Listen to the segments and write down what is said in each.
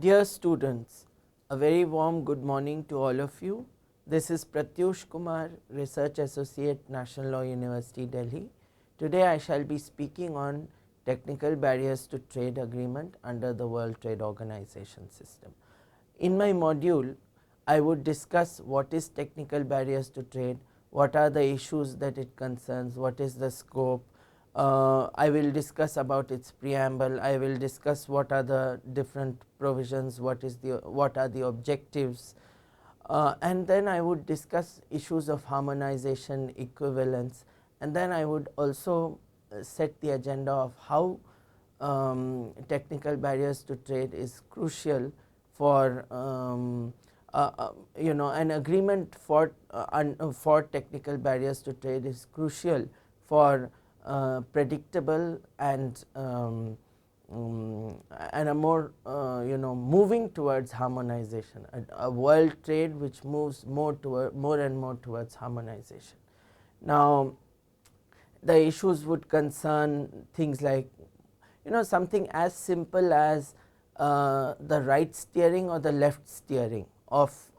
Dear students, a very warm good morning to all of you. This is Pratyush Kumar, Research Associate, National Law University, Delhi. Today I shall be speaking on technical barriers to trade agreement under the World Trade Organization system. In my module, I would discuss what is technical barriers to trade, what are the issues that it concerns, what is the scope. I will discuss about its preamble. I will discuss what are the different provisions, what are the objectives, and then I would discuss issues of harmonization, equivalence, and then I would also set the agenda of how technical barriers to trade is crucial for an agreement for technical barriers to trade is crucial for predictable and a more moving towards harmonization, a world trade which moves more and more towards harmonization. Now, the issues would concern things like something as simple as the right steering or the left steering of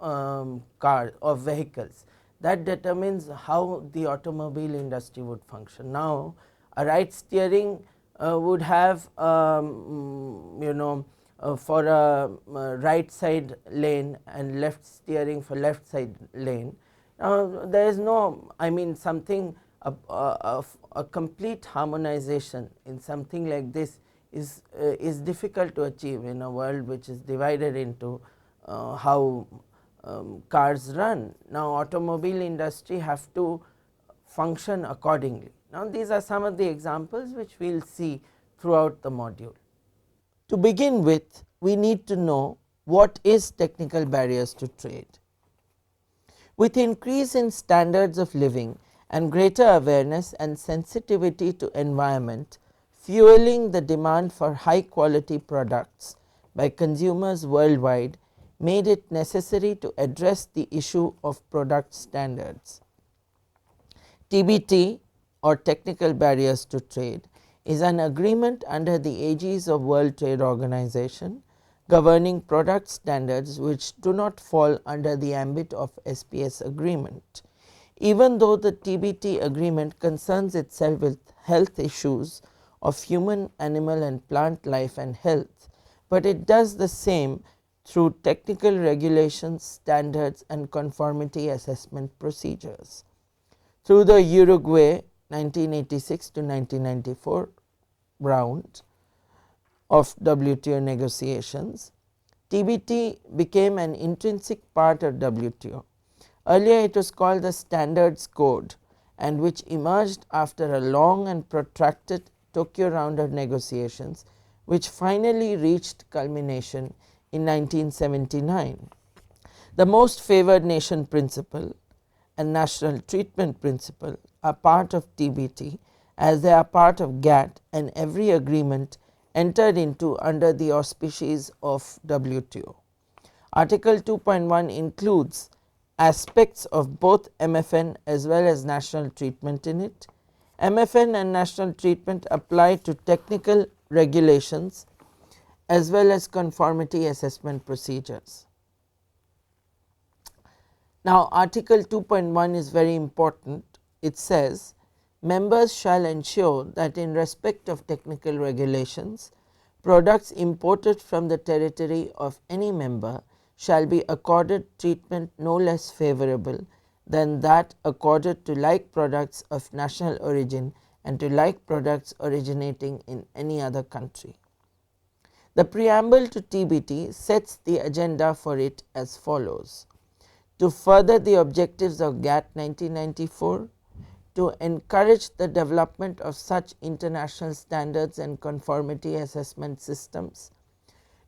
cars or vehicles. That determines how the automobile industry would function. Now, a right steering would have for a right side lane and left steering for left side lane. Now, there is no, something a complete harmonization in something like this is difficult to achieve in a world which is divided into how cars run. Now, automobile industry have to function accordingly. Now, these are some of the examples which we will see throughout the module. To begin with, we need to know what is technical barriers to trade. With increase in standards of living and greater awareness and sensitivity to environment fueling the demand for high quality products by consumers worldwide made it necessary to address the issue of product standards. TBT, or technical barriers to trade, is an agreement under the aegis of World Trade Organization governing product standards which do not fall under the ambit of SPS agreement. Even though the TBT agreement concerns itself with health issues of human, animal and plant life and health, but it does the same through technical regulations, standards and conformity assessment procedures. Through the Uruguay 1986 to 1994 round of WTO negotiations, TBT became an intrinsic part of WTO. Earlier it was called the Standards Code, and which emerged after a long and protracted Tokyo round of negotiations, which finally reached culmination in 1979. The most favored nation principle and national treatment principle are part of TBT, as they are part of GATT and every agreement entered into under the auspices of WTO. Article 2.1 includes aspects of both MFN as well as national treatment in it. MFN and national treatment apply to technical regulations as well as conformity assessment procedures. Now, Article 2.1 is very important. It says, members shall ensure that in respect of technical regulations, products imported from the territory of any member shall be accorded treatment no less favorable than that accorded to like products of national origin and to like products originating in any other country. The preamble to TBT sets the agenda for it as follows: to further the objectives of GATT 1994, to encourage the development of such international standards and conformity assessment systems,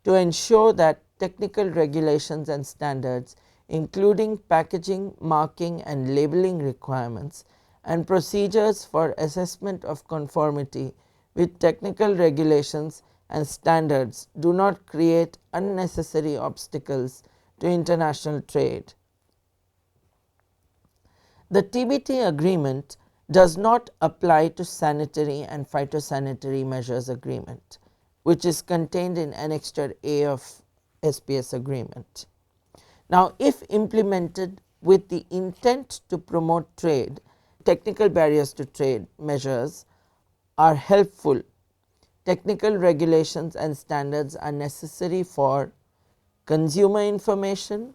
to ensure that technical regulations and standards including packaging, marking and labeling requirements and procedures for assessment of conformity with technical regulations and standards do not create unnecessary obstacles to international trade. The TBT agreement does not apply to sanitary and phytosanitary measures agreement, which is contained in Annexure A of SPS agreement. Now, if implemented with the intent to promote trade, technical barriers to trade measures are helpful. Technical regulations and standards are necessary for consumer information,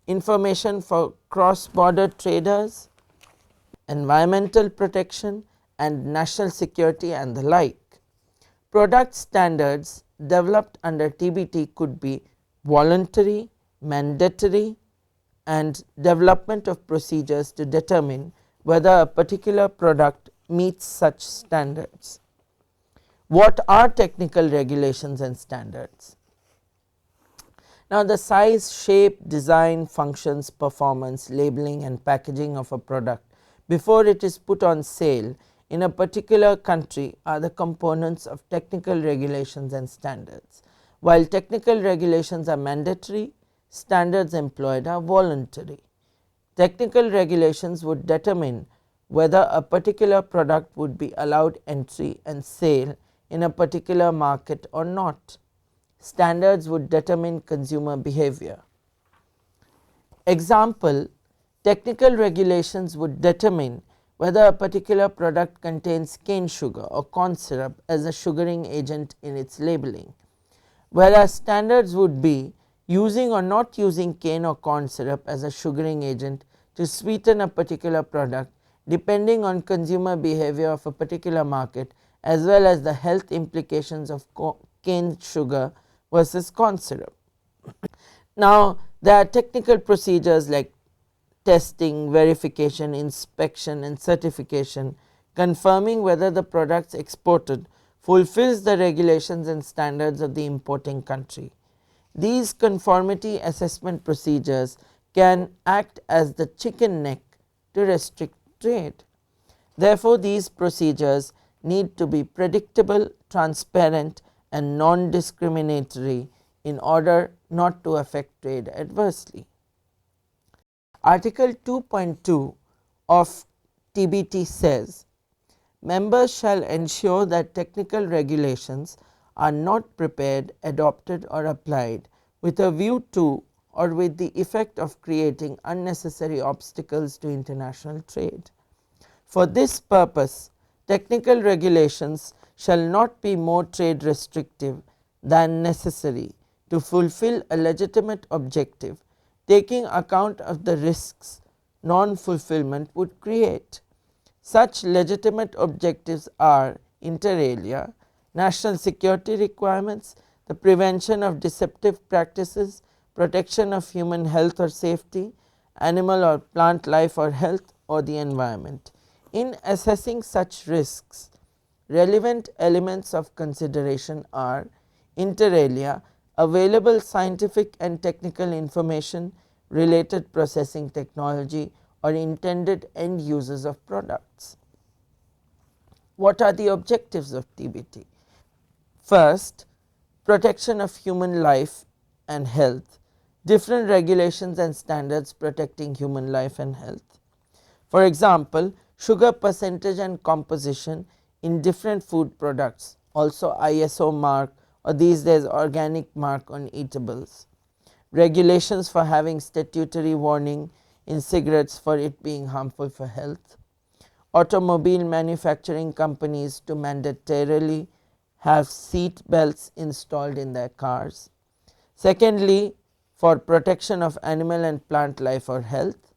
information for cross border traders, environmental protection and national security and the like. Product standards developed under TBT could be voluntary, mandatory and development of procedures to determine whether a particular product meets such standards. What are technical regulations and standards? Now, the size, shape, design, functions, performance, labeling and packaging of a product before it is put on sale in a particular country are the components of technical regulations and standards. While technical regulations are mandatory, standards employed are voluntary. Technical regulations would determine whether a particular product would be allowed entry and sale in a particular market or not. Standards would determine consumer behavior. Example, technical regulations would determine whether a particular product contains cane sugar or corn syrup as a sugaring agent in its labeling, whereas standards would be using or not using cane or corn syrup as a sugaring agent to sweeten a particular product depending on consumer behavior of a particular market as well as the health implications of cane sugar versus corn syrup. Now, there are technical procedures like testing, verification, inspection and certification confirming whether the products exported fulfills the regulations and standards of the importing country. These conformity assessment procedures can act as the chicken neck to restrict trade. Therefore, these procedures need to be predictable, transparent and non-discriminatory in order not to affect trade adversely. Article 2.2 of TBT says, members shall ensure that technical regulations are not prepared, adopted or applied with a view to or with the effect of creating unnecessary obstacles to international trade. For this purpose, technical regulations shall not be more trade restrictive than necessary to fulfill a legitimate objective, taking account of the risks non-fulfillment would create. Such legitimate objectives are inter alia, national security requirements, the prevention of deceptive practices, protection of human health or safety, animal or plant life or health or the environment. In assessing such risks, relevant elements of consideration are inter alia, available scientific and technical information, related processing technology or intended end users of products. What are the objectives of TBT? First, protection of human life and health, different regulations and standards protecting human life and health. For example, sugar percentage and composition in different food products, also ISO mark or these days organic mark on eatables. Regulations for having statutory warning in cigarettes for it being harmful for health. Automobile manufacturing companies to mandatorily have seat belts installed in their cars. Secondly, for protection of animal and plant life or health.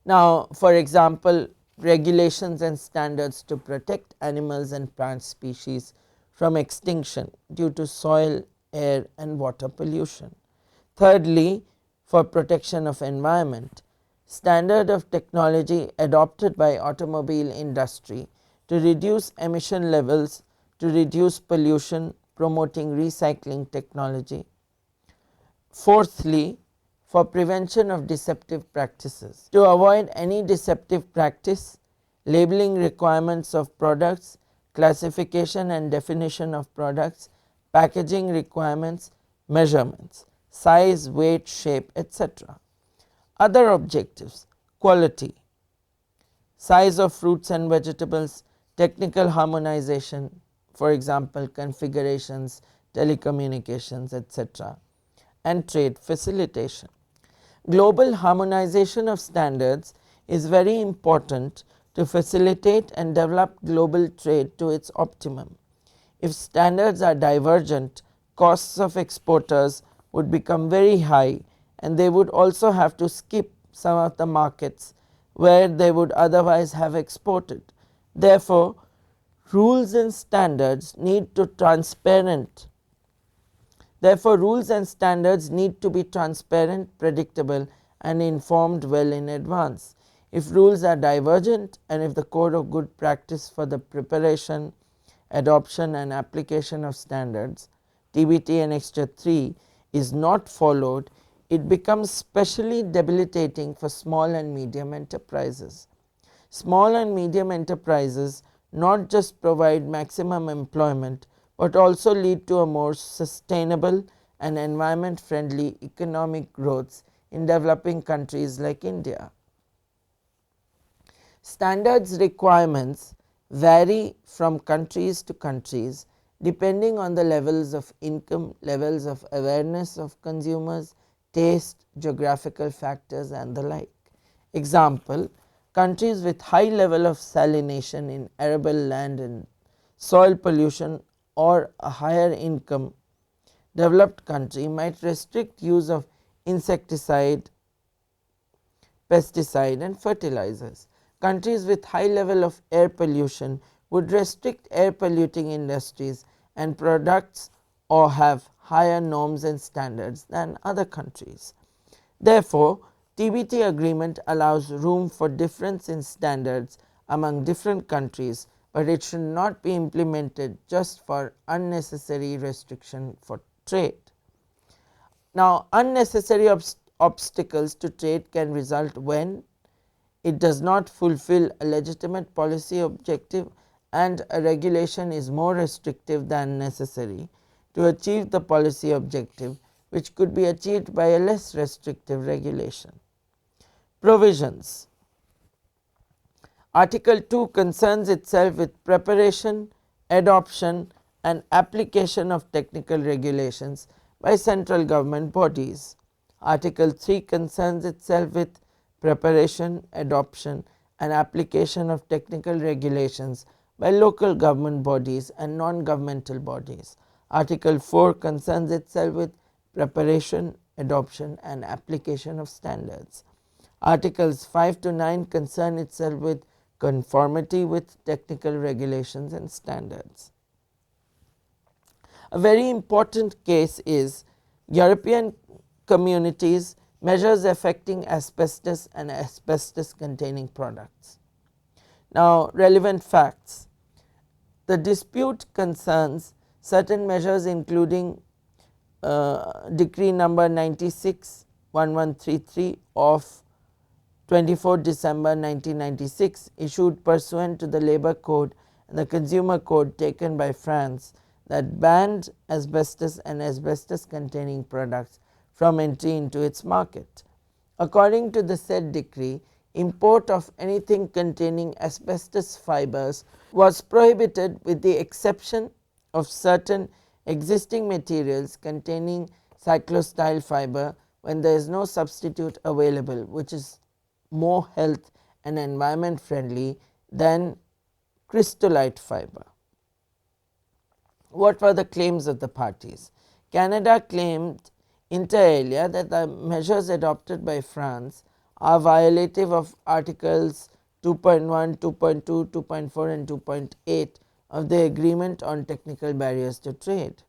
Now, for example, regulations and standards to protect animals and plant species from extinction due to soil, air and water pollution. Thirdly, for protection of environment, standard of technology adopted by automobile industry to reduce emission levels, to reduce pollution, promoting recycling technology. Fourthly, for prevention of deceptive practices, to avoid any deceptive practice, labeling requirements of products, classification and definition of products, packaging requirements, measurements, size, weight, shape, etc. Other objectives: quality, size of fruits and vegetables, technical harmonization, for example configurations, telecommunications, etc., and trade facilitation. Global harmonization of standards is very important to facilitate and develop global trade to its optimum. If standards are divergent, costs of exporters would become very high, and they would also have to skip some of the markets where they would otherwise have exported. Therefore, rules and standards need to transparent. Therefore, rules and standards need to be transparent, predictable, and informed well in advance. If rules are divergent and if the code of good practice for the preparation, adoption and application of standards TBT Annexure 3 is not followed, it becomes specially debilitating for small and medium enterprises. Small and medium enterprises not just provide maximum employment, but also lead to a more sustainable and environment friendly economic growth in developing countries like India. Standards requirements vary from countries to countries depending on the levels of income, levels of awareness of consumers, taste, geographical factors and the like. Example, countries with high level of salination in arable land and soil pollution or a higher income developed country might restrict use of insecticide, pesticide and fertilizers. Countries with high level of air pollution would restrict air polluting industries and products or have higher norms and standards than other countries. Therefore, TBT agreement allows room for difference in standards among different countries, but it should not be implemented just for unnecessary restriction for trade. Now, unnecessary obstacles to trade can result when it does not fulfill a legitimate policy objective and a regulation is more restrictive than necessary to achieve the policy objective, which could be achieved by a less restrictive regulation. Provisions. Article 2 concerns itself with preparation, adoption and application of technical regulations by central government bodies. Article 3 concerns itself with preparation, adoption and application of technical regulations by local government bodies and non-governmental bodies. Article 4 concerns itself with preparation, adoption and application of standards. Articles 5 to 9 concern itself with conformity with technical regulations and standards. A very important case is European Communities measures affecting asbestos and asbestos containing products. Now, relevant facts. The dispute concerns certain measures including decree number 96/1133 of 24 December 1996 issued pursuant to the Labour Code and the Consumer Code taken by France that banned asbestos and asbestos containing products from entry into its market. According to the said decree, import of anything containing asbestos fibers was prohibited with the exception of certain existing materials containing cyclostyle fiber when there is no substitute available which is more health and environment friendly than crystolite fiber. What were the claims of the parties? Canada claimed inter alia that the measures adopted by France are violative of articles 2.1, 2.2, 2.4 and 2.8 of the Agreement on Technical Barriers to Trade.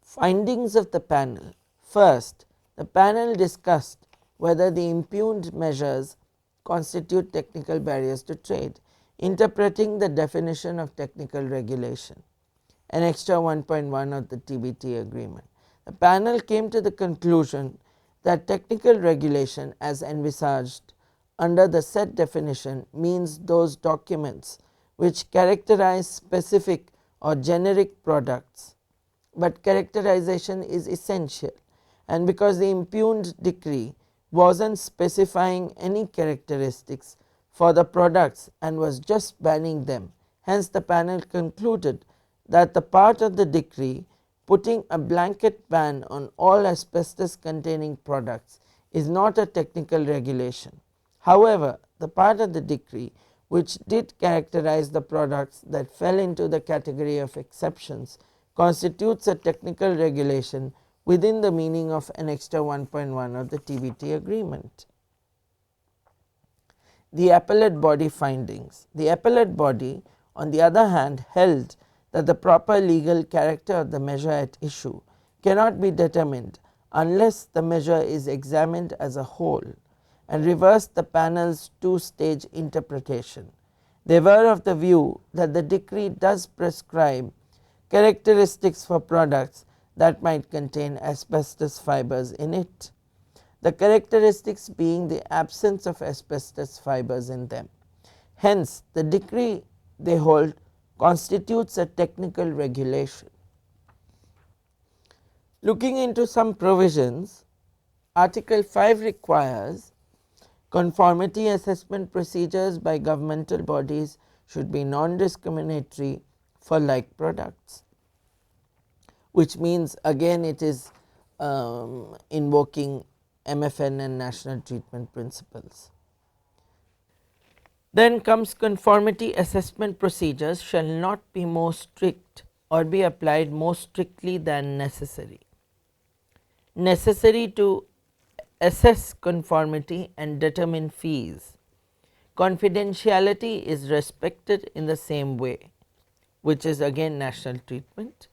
Findings of the panel. First, the panel discussed whether the impugned measures constitute technical barriers to trade, interpreting the definition of technical regulation, Annexure 1.1 of the TBT agreement. The panel came to the conclusion that technical regulation as envisaged under the said definition means those documents which characterize specific or generic products, but characterization is essential, and because the impugned decree was not specifying any characteristics for the products and was just banning them, hence the panel concluded that the part of the decree putting a blanket ban on all asbestos containing products is not a technical regulation. However, the part of the decree which did characterize the products that fell into the category of exceptions constitutes a technical regulation within the meaning of Annexure 1.1 of the TBT agreement. The appellate body findings. The appellate body, on the other hand, held that the proper legal character of the measure at issue cannot be determined unless the measure is examined as a whole, and reversed the panel's two-stage interpretation. They were of the view that the decree does prescribe characteristics for products that might contain asbestos fibers in it, the characteristics being the absence of asbestos fibers in them. Hence, the decree, they hold, constitutes a technical regulation. Looking into some provisions, Article 5 requires conformity assessment procedures by governmental bodies should be non-discriminatory for like products, which means again it is invoking MFN and national treatment principles. Then comes conformity assessment procedures shall not be more strict or be applied more strictly than necessary. Necessary to assess conformity and determine fees. Confidentiality is respected in the same way, which is again national treatment.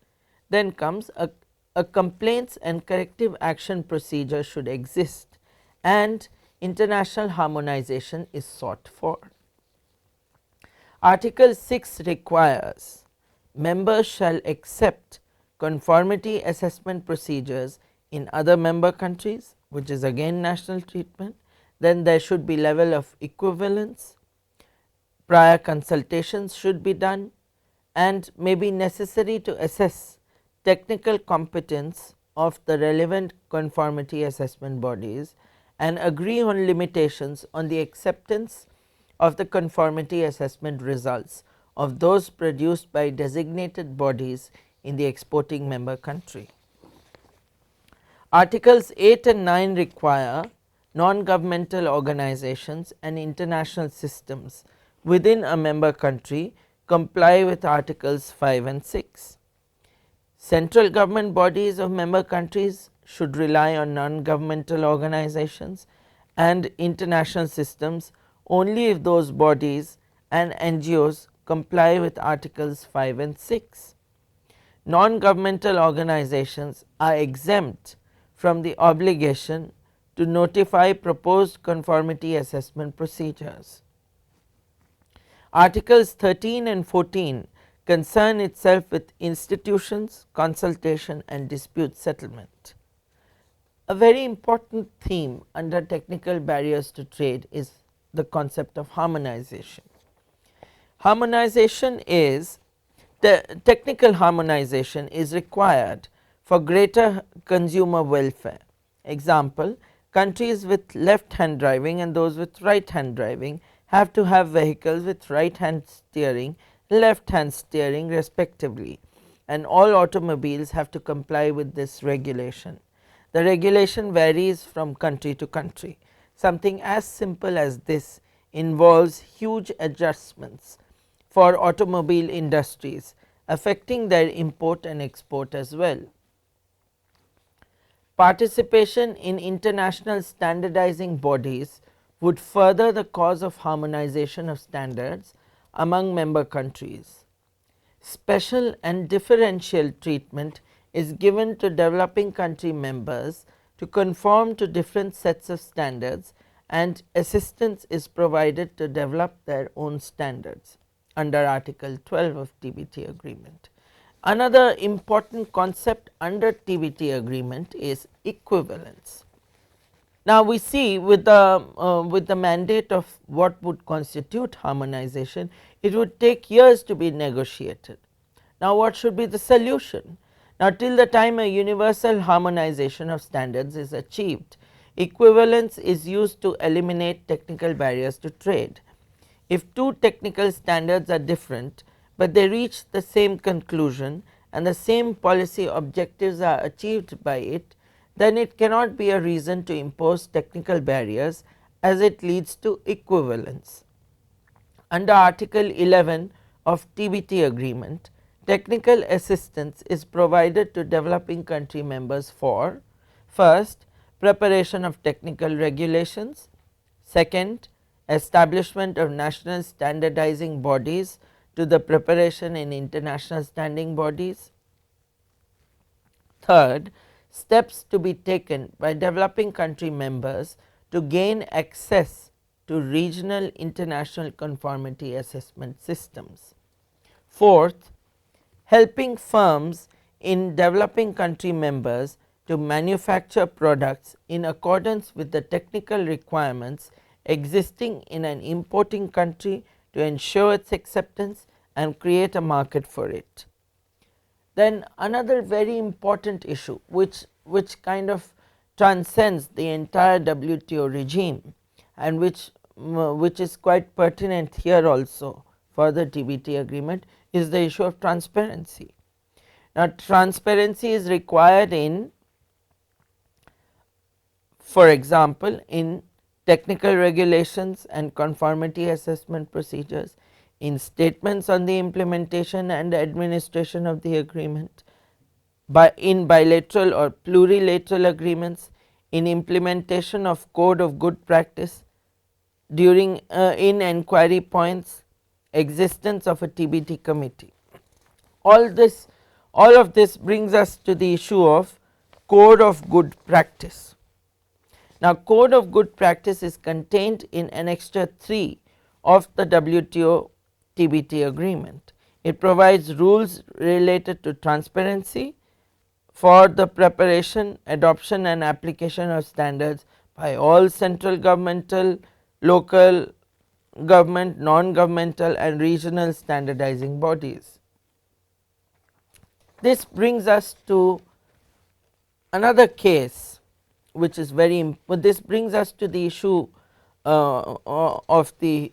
Then comes a complaints and corrective action procedure should exist and international harmonization is sought for. Article 6 requires members shall accept conformity assessment procedures in other member countries, which is again national treatment. Then there should be level of equivalence, prior consultations should be done, and may be necessary to assess technical competence of the relevant conformity assessment bodies and agree on limitations on the acceptance of the conformity assessment results of those produced by designated bodies in the exporting member country. Articles 8 and 9 require non-governmental organizations and international systems within a member country comply with articles 5 and 6. Central government bodies of member countries should rely on non-governmental organizations and international systems only if those bodies and NGOs comply with articles 5 and 6. Non-governmental organizations are exempt from the obligation to notify proposed conformity assessment procedures. Articles 13 and 14 concern itself with institutions, consultation and dispute settlement. A very important theme under technical barriers to trade is the concept of harmonization. Harmonization is the technical harmonization is required for greater consumer welfare. Example, countries with left hand driving and those with right hand driving have to have vehicles with right hand steering, left hand steering respectively, and all automobiles have to comply with this regulation. The regulation varies from country to country. Something as simple as this involves huge adjustments for automobile industries, affecting their import and export as well. Participation in international standardizing bodies would further the cause of harmonization of standards among member countries. Special and differential treatment is given to developing country members to conform to different sets of standards, and assistance is provided to develop their own standards under Article 12 of TBT agreement. Another important concept under TBT agreement is equivalence. Now, we see with the mandate of what would constitute harmonization, it would take years to be negotiated. Now, what should be the solution? Now, till the time a universal harmonization of standards is achieved, equivalence is used to eliminate technical barriers to trade. If two technical standards are different, but they reach the same conclusion and the same policy objectives are achieved by it, then it cannot be a reason to impose technical barriers, as it leads to equivalence. Under Article 11 of TBT Agreement, technical assistance is provided to developing country members for: first, preparation of technical regulations; second, establishment of national standardizing bodies to the preparation in international standing bodies; third, steps to be taken by developing country members to gain access to regional international conformity assessment systems; fourth, helping firms in developing country members to manufacture products in accordance with the technical requirements existing in an importing country to ensure its acceptance and create a market for it. Then another very important issue which kind of transcends the entire WTO regime and which is quite pertinent here also for the TBT agreement is the issue of transparency. Now, transparency is required in, for example, in technical regulations and conformity assessment procedures, in statements on the implementation and administration of the agreement, in bilateral or plurilateral agreements, in implementation of code of good practice, during in enquiry points, existence of a TBT committee. All of this brings us to the issue of code of good practice. Now, code of good practice is contained in Annexure 3 of the WTO TBT agreement. It provides rules related to transparency for the preparation, adoption and application of standards by all central governmental, local government, non-governmental and regional standardizing bodies. This brings us to another case which is this brings us to the issue of the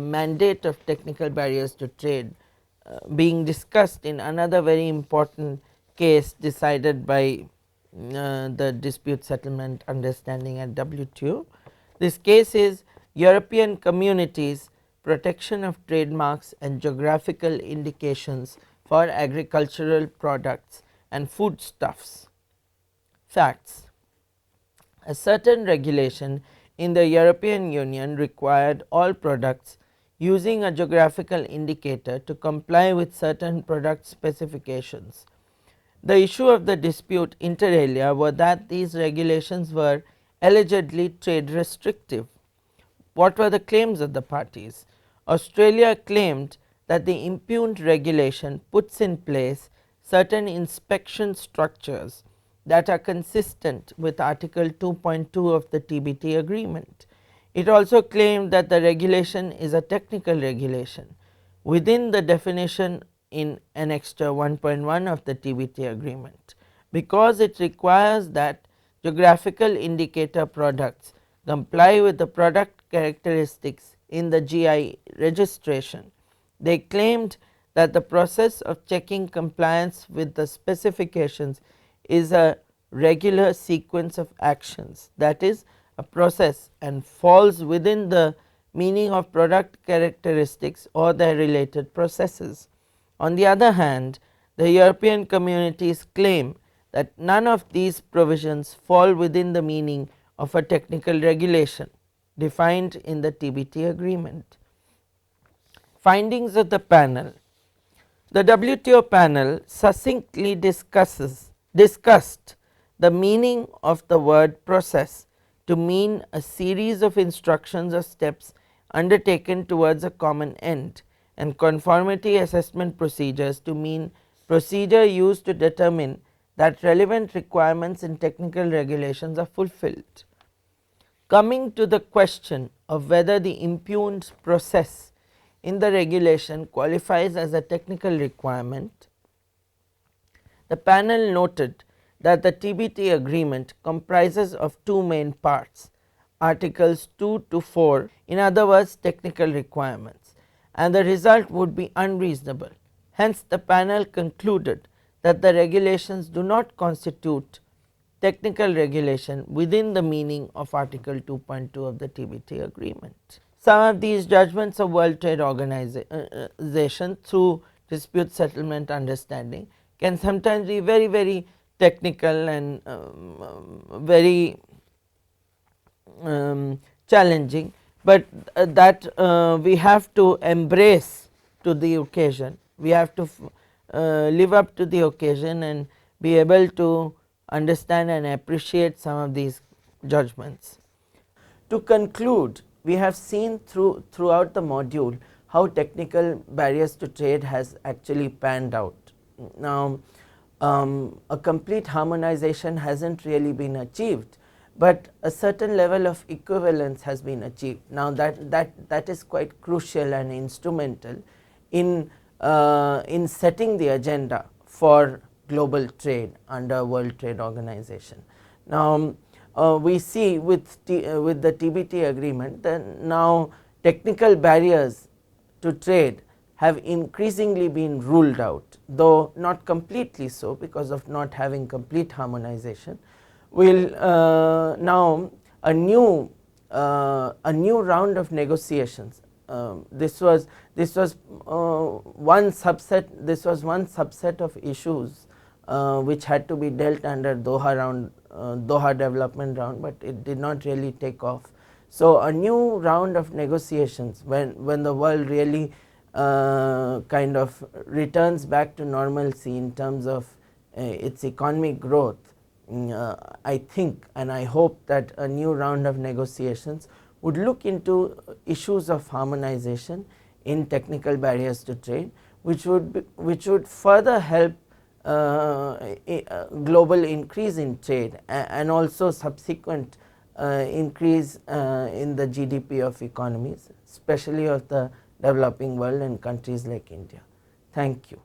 mandate of technical barriers to trade being discussed in another very important case decided by the dispute settlement understanding at WTO. This case is European Communities Protection of Trademarks and Geographical Indications for Agricultural Products and Foodstuffs. Facts: a certain regulation in the European Union required all products using a geographical indicator to comply with certain product specifications. The issue of the dispute inter alia were that these regulations were allegedly trade restrictive. What were the claims of the parties? Australia claimed that the impugned regulation puts in place certain inspection structures that are consistent with Article 2.2 of the TBT agreement. It also claimed that the regulation is a technical regulation within the definition in Annexure 1.1 of the TBT agreement, because it requires that geographical indicator products comply with the product characteristics in the GI registration. They claimed that the process of checking compliance with the specifications is a regular sequence of actions, that is a process, and falls within the meaning of product characteristics or their related processes. On the other hand, the European Communities claim that none of these provisions fall within the meaning of a technical regulation defined in the TBT agreement. Findings of the panel: the WTO panel succinctly discussed the meaning of the word process to mean a series of instructions or steps undertaken towards a common end, and conformity assessment procedures to mean procedure used to determine that relevant requirements in technical regulations are fulfilled. Coming to the question of whether the impugned process in the regulation qualifies as a technical requirement, the panel noted that the TBT agreement comprises of two main parts, articles 2 to 4, in other words technical requirements, and the result would be unreasonable Hence, the panel concluded that the regulations do not constitute technical regulation within the meaning of Article 2.2 of the TBT Agreement. Some of these judgments of World Trade Organization through dispute settlement understanding can sometimes be very technical and very challenging, but that we have to embrace to the occasion. We have to live up to the occasion and be able to understand and appreciate some of these judgments. To conclude, we have seen throughout the module how technical barriers to trade has actually panned out. Now, a complete harmonization has not really been achieved, but a certain level of equivalence has been achieved. Now, that is quite crucial and instrumental in setting the agenda for global trade under World Trade Organization. Now, we see with the TBT agreement that now technical barriers to trade have increasingly been ruled out, though not completely so because of not having complete harmonization. Will now a new round of negotiations. This was one subset of issues which had to be dealt under Doha development round, but it did not really take off. So, a new round of negotiations when the world really kind of returns back to normalcy in terms of its economic growth, I think and I hope that a new round of negotiations would look into issues of harmonization in technical barriers to trade, which would further help global increase in trade and also subsequent increase in the GDP of economies, especially of the developing world and countries like India. Thank you.